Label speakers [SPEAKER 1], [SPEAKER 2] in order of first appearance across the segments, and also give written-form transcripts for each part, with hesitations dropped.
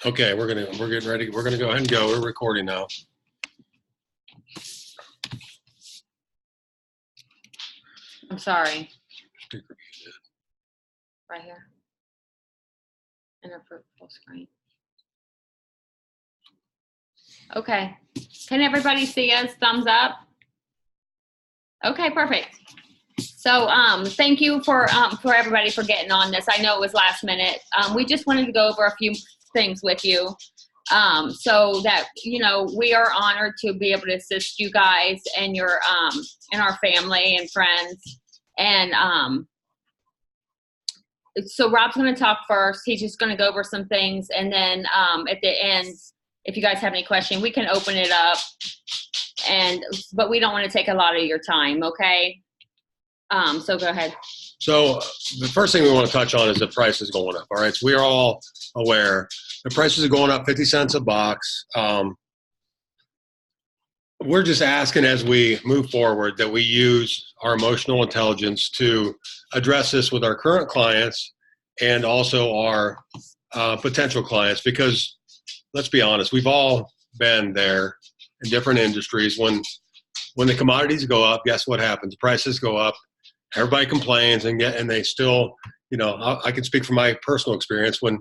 [SPEAKER 1] Okay, we're getting ready. We're gonna go ahead and go. We're recording now.
[SPEAKER 2] I'm sorry. Right here. Enter for full screen. Okay. Can everybody see us? Thumbs up. Okay, perfect. So thank you for everybody for getting on this. I know it was last minute. We just wanted to go over a few things with you. So that, you know, we are honored to be able to assist you guys and your and our family and friends. And so Rob's going to talk first. He's just going to go over some things, and then at the end, if you guys have any question, we can open it up. But we don't want to take a lot of your time, okay? So go ahead.
[SPEAKER 1] So the first thing we want to touch on is the price is going up. All right, so we are all aware the prices are going up 50 cents a box. We're just asking as we move forward that we use our emotional intelligence to address this with our current clients and also our potential clients, because let's be honest, we've all been there in different industries. When the commodities go up, guess what happens? Prices go up. Everybody complains, and they still, you know, I can speak from my personal experience. When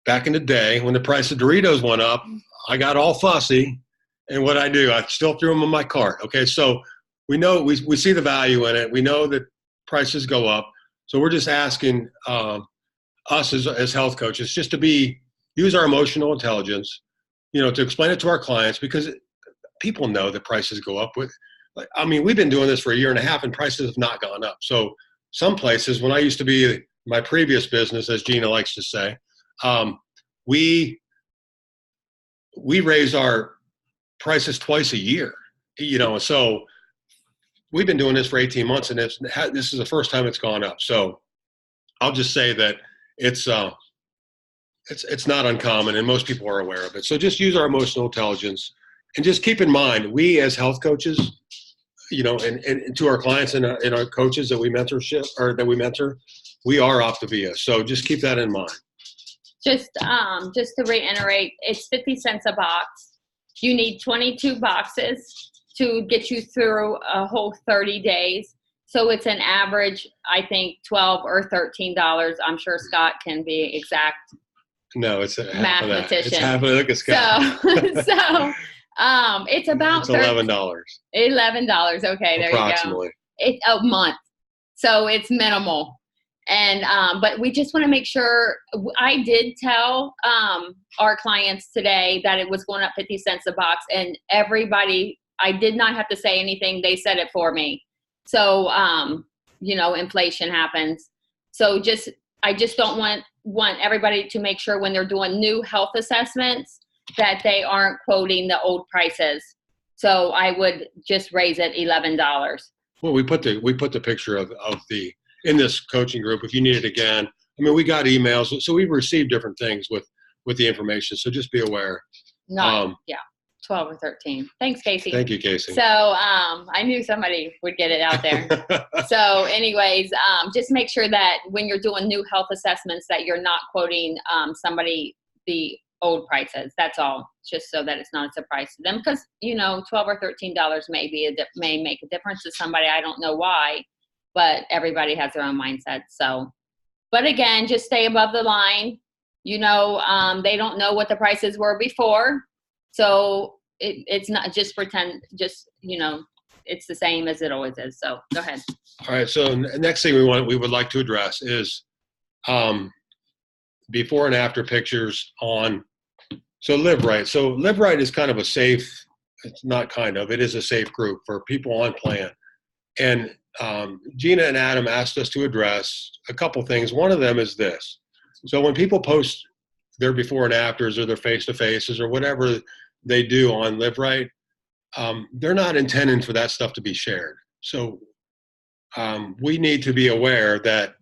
[SPEAKER 1] back in the day, when the price of Doritos went up, I got all fussy, and what I do, I still threw them in my cart. Okay, so we know we see the value in it. We know that prices go up, so we're just asking us as health coaches just to use our emotional intelligence, you know, to explain it to our clients, because people know that prices go up. I mean, we've been doing this for a year and a half, and prices have not gone up. So some places, when I used to be my previous business, as Gina likes to say, we raise our prices twice a year, you know. So we've been doing this for 18 months, and this is the first time it's gone up. So I'll just say that it's not uncommon, and most people are aware of it. So just use our emotional intelligence, and just keep in mind, we as health coaches, you know, and to our clients and our coaches that we mentor, we are Optavia. So just keep that in mind.
[SPEAKER 2] Just to reiterate, it's 50 cents a box. You need 22 boxes to get you through a whole 30 days. So it's an average, I think, $12 or $13. I'm sure Scott can be exact.
[SPEAKER 1] No, it's a
[SPEAKER 2] mathematician.
[SPEAKER 1] It's half of that. Look at Scott.
[SPEAKER 2] So it's about
[SPEAKER 1] it's $11.
[SPEAKER 2] $11. Okay, there
[SPEAKER 1] approximately.
[SPEAKER 2] You go. It's a month, so it's minimal. And but we just want to make sure. I did tell our clients today that it was going up 50 cents a box, and everybody, I did not have to say anything. They said it for me. So you know, inflation happens. So I just don't want everybody to make sure when they're doing new health assessments that they aren't quoting the old prices. So I would just raise it $11.
[SPEAKER 1] Well, we put the picture of the in this coaching group. If you need it again, I mean, we got emails, so we've received different things with the information. So just be aware.
[SPEAKER 2] Yeah, 12 or 13. Thanks, Casey.
[SPEAKER 1] Thank you, Casey.
[SPEAKER 2] So I knew somebody would get it out there. So anyways, just make sure that when you're doing new health assessments that you're not quoting somebody the old prices. That's all, just so that it's not a surprise to them, because, you know, $12 or $13 may make a difference to somebody. I don't know why, but everybody has their own mindset. So, but again, just stay above the line. You know, they don't know what the prices were before. So it's not just pretend, just, you know, it's the same as it always is. So go ahead.
[SPEAKER 1] All right. So next thing we would like to address is before and after pictures on. So Live Right. So Live Right is kind of a safe, it's not kind of, it is a safe group for people on plan. And Gina and Adam asked us to address a couple things. One of them is this. So when people post their before and afters or their face-to-faces or whatever they do on Live Right, they're not intending for that stuff to be shared. So we need to be aware that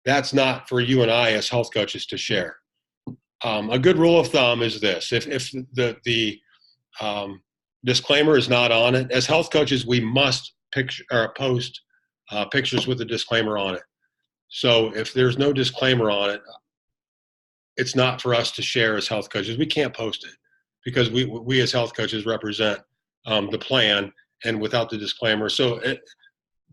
[SPEAKER 1] that's not for you and I as health coaches to share. A good rule of thumb is this: if the disclaimer is not on it, as health coaches, we must post pictures with a disclaimer on it. So if there's no disclaimer on it, it's not for us to share as health coaches. We can't post it because we as health coaches represent the plan and without the disclaimer. So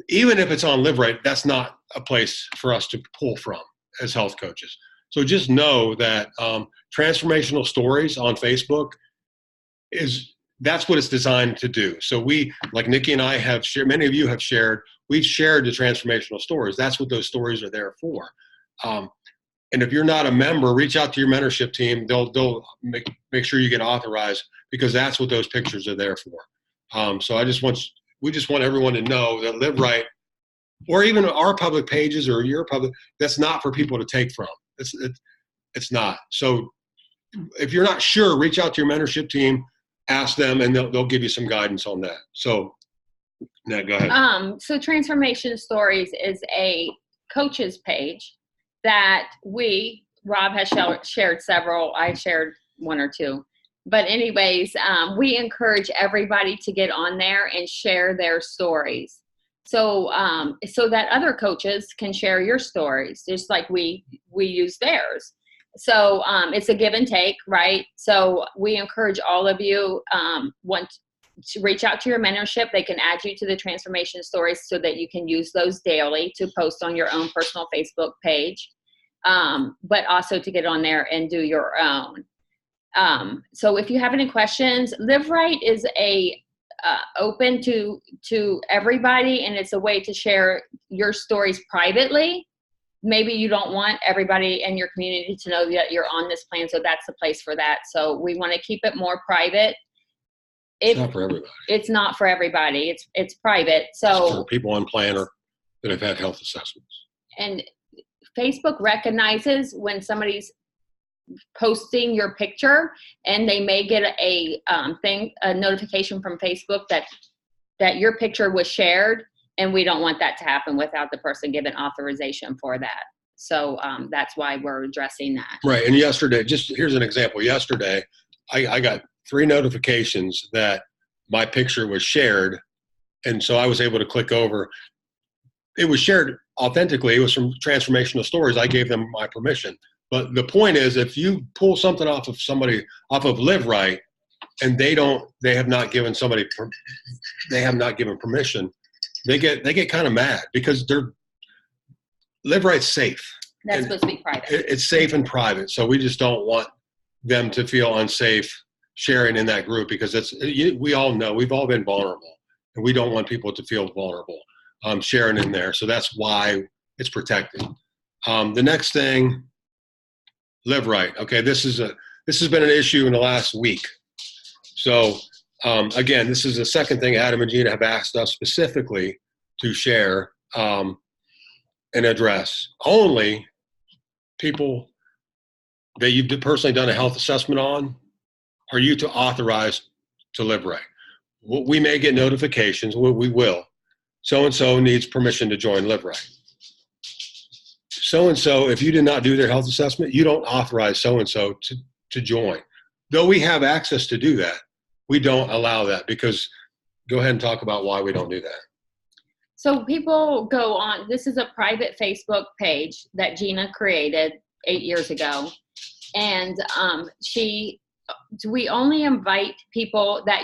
[SPEAKER 1] even if it's on Live Right, that's not a place for us to pull from as health coaches. So just know that transformational stories on Facebook that's what it's designed to do. So we, like Nikki and I have shared, many of you have shared, we've shared the transformational stories. That's what those stories are there for. And if you're not a member, reach out to your mentorship team. They'll make sure you get authorized, because that's what those pictures are there for. So we just want everyone to know that Live Right, or even our public pages or your public, that's not for people to take from. It's not. So if you're not sure, reach out to your mentorship team, ask them, and they'll give you some guidance on that. So, Nat, go ahead.
[SPEAKER 2] So Transformation Stories is a coaches page that Rob has shared several. I shared one or two. But anyways, we encourage everybody to get on there and share their stories. So so that other coaches can share your stories, just like we use theirs. So it's a give and take, right? So we encourage all of you, want to reach out to your mentorship. They can add you to the Transformation Stories so that you can use those daily to post on your own personal Facebook page, but also to get on there and do your own. So if you have any questions, Live Right is open to everybody, and it's a way to share your stories privately. Maybe you don't want everybody in your community to know that you're on this plan, so that's the place for that. So we want to keep it more private.
[SPEAKER 1] It's not for everybody.
[SPEAKER 2] It's not for everybody. It's private. So
[SPEAKER 1] it's for people on plan or that have had health assessments. And
[SPEAKER 2] Facebook recognizes when somebody's posting your picture, and they may get a notification from Facebook that your picture was shared. And we don't want that to happen without the person giving authorization for that. So that's why we're addressing that.
[SPEAKER 1] Right. And yesterday, here's an example. Yesterday, I got 3 notifications that my picture was shared. And so I was able to click over. It was shared authentically. It was from Transformational Stories. I gave them my permission. But the point is, if you pull something off of Live Right, and they have not given permission, they get kind of mad, because Live Right's safe.
[SPEAKER 2] That's supposed to be private.
[SPEAKER 1] It's safe and private. So we just don't want them to feel unsafe sharing in that group, because we all know we've all been vulnerable, and we don't want people to feel vulnerable sharing in there. So that's why it's protected. The next thing, Live Right. Okay, this has been an issue in the last week. So again, this is the second thing Adam and Gina have asked us specifically to share and address. Only people that you've personally done a health assessment on are you to authorize to Live Right. We may get notifications. We will. So-and-so needs permission to join Live Right. So-and-so, if you did not do their health assessment, you don't authorize so-and-so to join. Though we have access to do that, we don't allow that, because go ahead and talk about why we don't do that.
[SPEAKER 2] So people go on, this is a private Facebook page that Gina created 8 years ago. And we only invite people that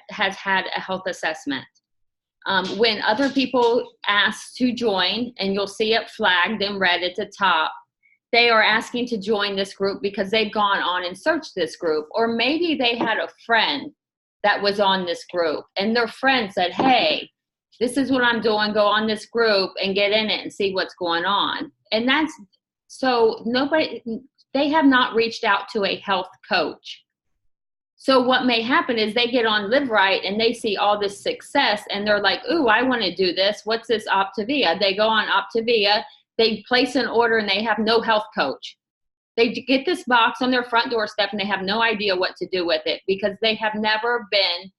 [SPEAKER 2] has had a health assessment. When other people ask to join, and you'll see it flagged in red at the top, they are asking to join this group because they've gone on and searched this group. Or maybe they had a friend that was on this group, and their friend said, hey, this is what I'm doing, go on this group and get in it and see what's going on. And they have not reached out to a health coach. So what may happen is they get on Live Right and they see all this success, and they're like, ooh, I want to do this. What's this Optavia? They go on Optavia, they place an order, and they have no health coach. They get this box on their front doorstep, and they have no idea what to do with it, because they have never been,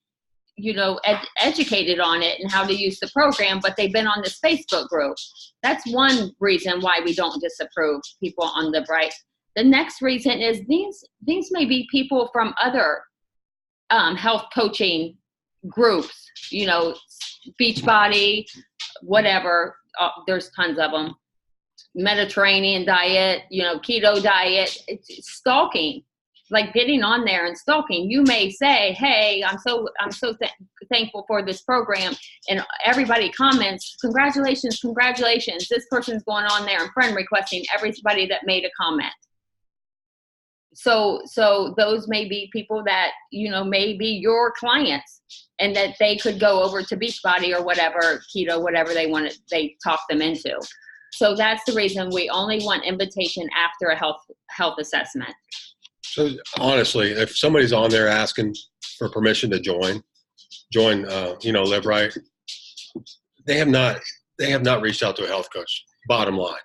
[SPEAKER 2] educated on it and how to use the program, but they've been on this Facebook group. That's one reason why we don't disapprove people on Live Right. The next reason is these may be people from other health coaching groups, Beachbody, whatever. There's tons of them. Mediterranean diet, keto diet. It's stalking, like getting on there and stalking. You may say, "Hey, I'm so thankful for this program," and everybody comments, "Congratulations, congratulations!" This person's going on there and friend requesting everybody that made a comment. So those may be people that may be your clients, and that they could go over to Beachbody or whatever, keto, whatever they talk them into. So that's the reason we only want invitation after a health assessment.
[SPEAKER 1] So honestly, if somebody's on there asking for permission to join, Live Right, they have not reached out to a health coach. Bottom line,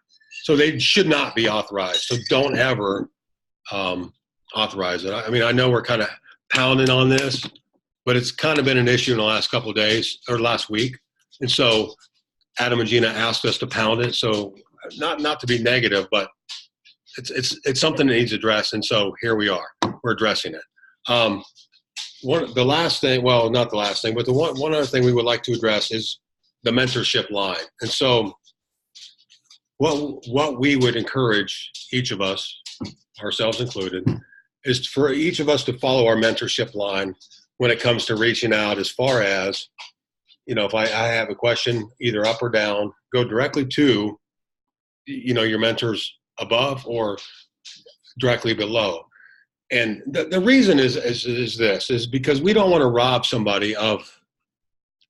[SPEAKER 1] so they should not be authorized. So don't ever authorize it. I mean, I know we're kind of pounding on this, but it's kind of been an issue in the last couple of days or last week, and so Adam and Gina asked us to pound it. So not to be negative, but it's something that needs addressed, and so here we are. We're addressing it. The last thing, well, not the last thing, but the one other thing we would like to address is the mentorship line. And so what we would encourage each of us, ourselves included, is for each of us to follow our mentorship line when it comes to reaching out, as far as, if I have a question, either up or down, go directly to, your mentors above or directly below. And the reason is because we don't want to rob somebody of,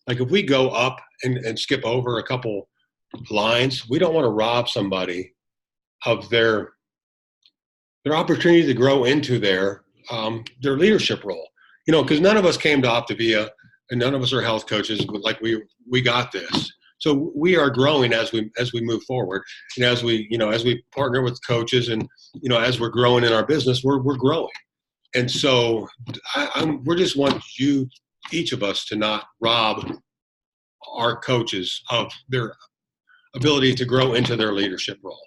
[SPEAKER 1] like, if we go up and skip over a couple lines, we don't want to rob somebody of their opportunity to grow into their leadership role. Because none of us came to Optavia, and none of us are health coaches, but like we got this. So we are growing as we move forward, and as we partner with coaches, and as we're growing in our business, we're growing. And so we just want each of us, to not rob our coaches of their ability to grow into their leadership role.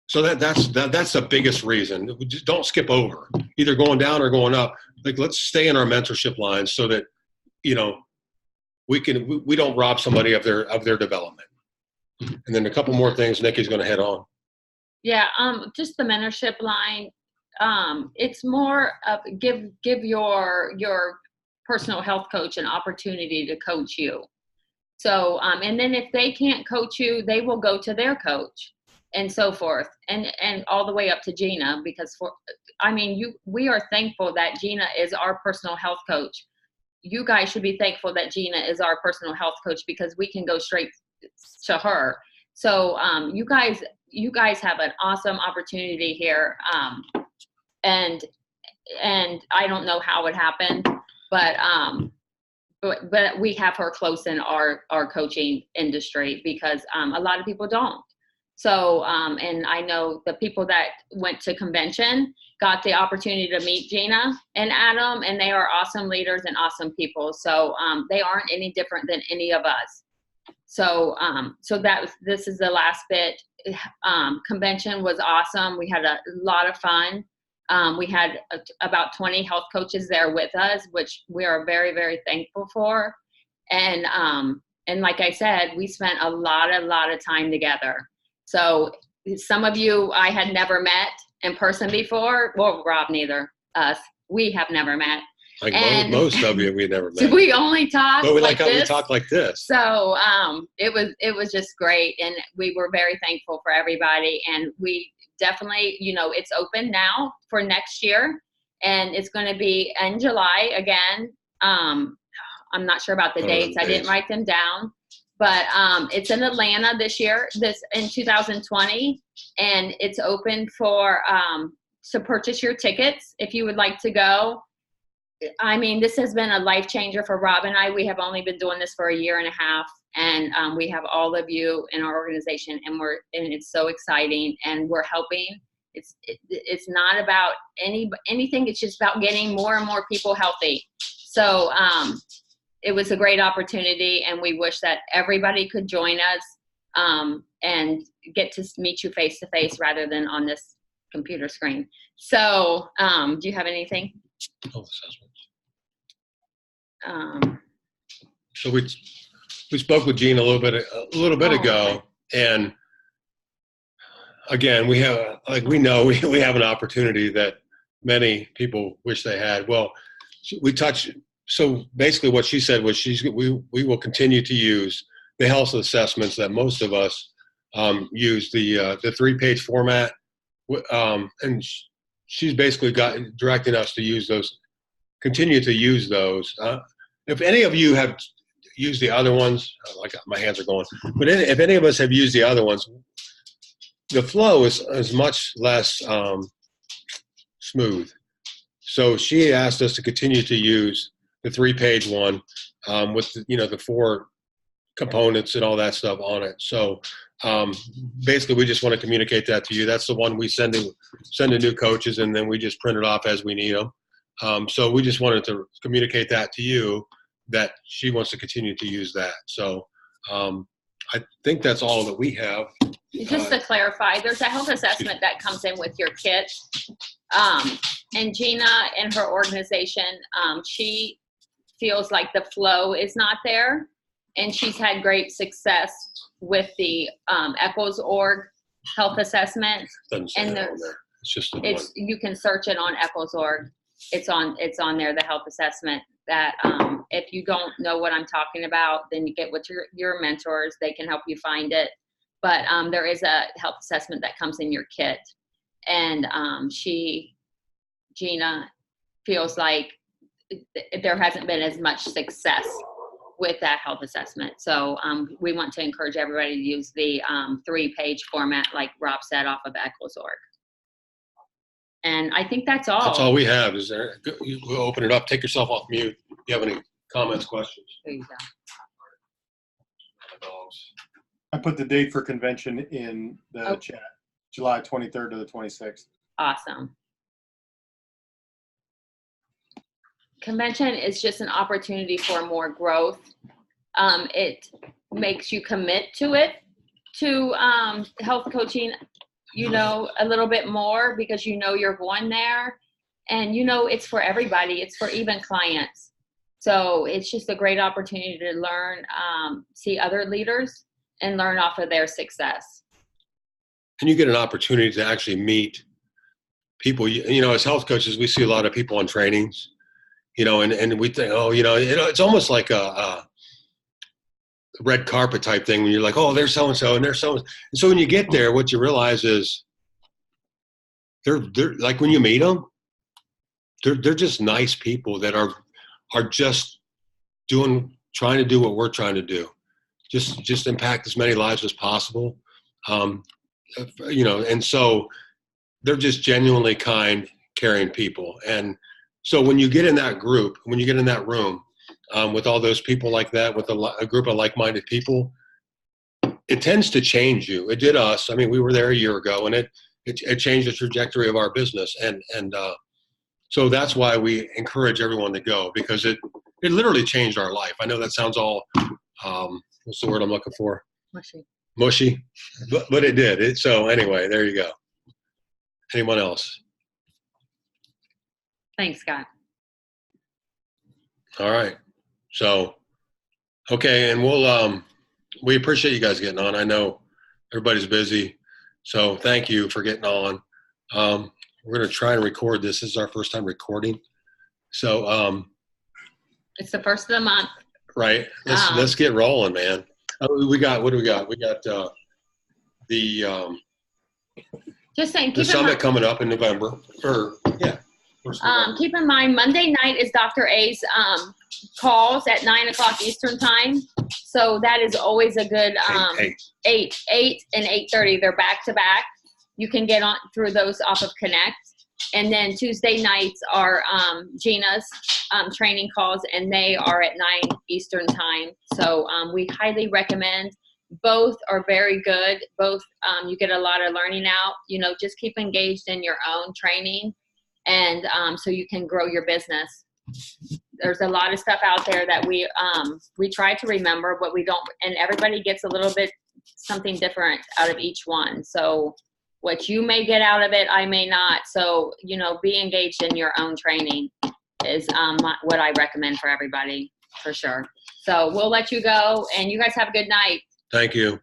[SPEAKER 1] So that's the biggest reason. Just don't skip over, either going down or going up. Like, let's stay in our mentorship lines so that we don't rob somebody of their development. And then a couple more things Nikki's going to head on.
[SPEAKER 2] Yeah, just the mentorship line. It's more of give your personal health coach an opportunity to coach you. So and then if they can't coach you, they will go to their coach, and so forth, and all the way up to Gina, because we are thankful that Gina is our personal health coach. You guys should be thankful that Gina is our personal health coach, because we can go straight to her. So you guys have an awesome opportunity here, and I don't know how it happened, but we have her close in our coaching industry, because a lot of people don't. So, and I know the people that went to convention got the opportunity to meet Gina and Adam, and they are awesome leaders and awesome people. So, they aren't any different than any of us. So, this is the last bit. Convention was awesome. We had a lot of fun. We had about 20 health coaches there with us, which we are very, very thankful for. And like I said, we spent a lot of time together. So some of you I had never met in person before. Well, Rob, neither us. We have never met.
[SPEAKER 1] Like most of you, we never met.
[SPEAKER 2] So we only talk.
[SPEAKER 1] But we
[SPEAKER 2] like
[SPEAKER 1] how
[SPEAKER 2] this.
[SPEAKER 1] we talk like this.
[SPEAKER 2] So it was just great, and we were very thankful for everybody. And we definitely, it's open now for next year, and it's going to be in July again. I'm not sure about the dates. I didn't write them down. But it's in Atlanta this year, in 2020, and it's open for to purchase your tickets if you would like to go. I mean, this has been a life changer for Rob and I. We have only been doing this for a year and a half, and we have all of you in our organization, and it's so exciting, and we're helping. It's not about anything. It's just about getting more and more people healthy. So. It was a great opportunity, and we wish that everybody could join us and get to meet you face to face rather than on this computer screen. So, do you have anything?
[SPEAKER 1] So we spoke with Gene a little bit ago, and again, we have, like, we know we have an opportunity that many people wish they had. Well, we touch. So basically what she said was we will continue to use the health assessments that most of us use, the 3-page format. And she's basically directing us to use those, continue to use those. If any of you have used the other ones, like my hands are going, but if any of us have used the other ones, the flow is much less smooth. So she asked us to continue to use the 3-page one with the 4 components and all that stuff on it. So basically, we just want to communicate that to you. That's the one we send to new coaches, and then we just print it off as we need them. So we just wanted to communicate that to you, that she wants to continue to use that. So I think that's all that we have.
[SPEAKER 2] Just to clarify, there's a health assessment that comes in with your kit. And Gina and her organization, she feels like the flow is not there. And she's had great success with the Eccles Org health assessment.
[SPEAKER 1] Doesn't say
[SPEAKER 2] And
[SPEAKER 1] that on there. It's just the one.
[SPEAKER 2] you can search it on Eccles Org. It's on there, the health assessment, that if you don't know what I'm talking about, then you get with your mentors. They can help you find it. But there is a health assessment that comes in your kit. And Gina feels like there hasn't been as much success with that health assessment. So we want to encourage everybody to use the 3-page format, like Rob said, off of Eccles Org. And I think that's all.
[SPEAKER 1] That's all we have. Is there? We'll open it up. Take yourself off mute. If you have any comments, questions.
[SPEAKER 2] There you go.
[SPEAKER 3] I put the date for convention in the chat, July 23rd to the 26th.
[SPEAKER 2] Awesome. Convention is just an opportunity for more growth. It makes you commit to it, to health coaching, a little bit more, because you're going there, and it's for everybody. It's for even clients. So it's just a great opportunity to learn, see other leaders, and learn off of their success.
[SPEAKER 1] And you get an opportunity to actually meet people. As health coaches, we see a lot of people on trainings, and we think, it's almost like a red carpet type thing when you're like, oh, there's so-and-so and there's so-and-so. And so when you get there, what you realize is they're like, when you meet them, they're just nice people that are just trying to do what we're trying to do. Just impact as many lives as possible. And so they're just genuinely kind, caring people. And so when you get in that group, when you get in that room with all those people like that, with a group of like-minded people, it tends to change you. It did us. I mean, we were there a year ago, and it changed the trajectory of our business. And so that's why we encourage everyone to go, because it literally changed our life. I know that sounds all, what's the word I'm looking for? Mushy, but it did. So anyway, there you go. Anyone else?
[SPEAKER 2] Thanks, Scott.
[SPEAKER 1] All right. So, okay. And we appreciate you guys getting on. I know everybody's busy, so thank you for getting on. We're going to try and record this. This is our first time recording. So,
[SPEAKER 2] it's the first of the month.
[SPEAKER 1] Right. Let's get rolling, man. What do we got? We got the
[SPEAKER 2] just saying,
[SPEAKER 1] the summit coming up in November.
[SPEAKER 2] Keep in mind, Monday night is Dr. A's calls at 9:00 Eastern time. So that is always a good 8 and 8:30. They're back to back. You can get on through those off of Connect. And then Tuesday nights are Gina's training calls, and they are at 9 Eastern time. So we highly recommend. Both are very good. Both you get a lot of learning out. Just keep engaged in your own training, and so you can grow your business. There's a lot of stuff out there that we try to remember, but we don't. And everybody gets a little bit something different out of each one. So what you may get out of it, I may not. So, be engaged in your own training is what I recommend for everybody, for sure. So we'll let you go, and you guys have a good night.
[SPEAKER 1] Thank you.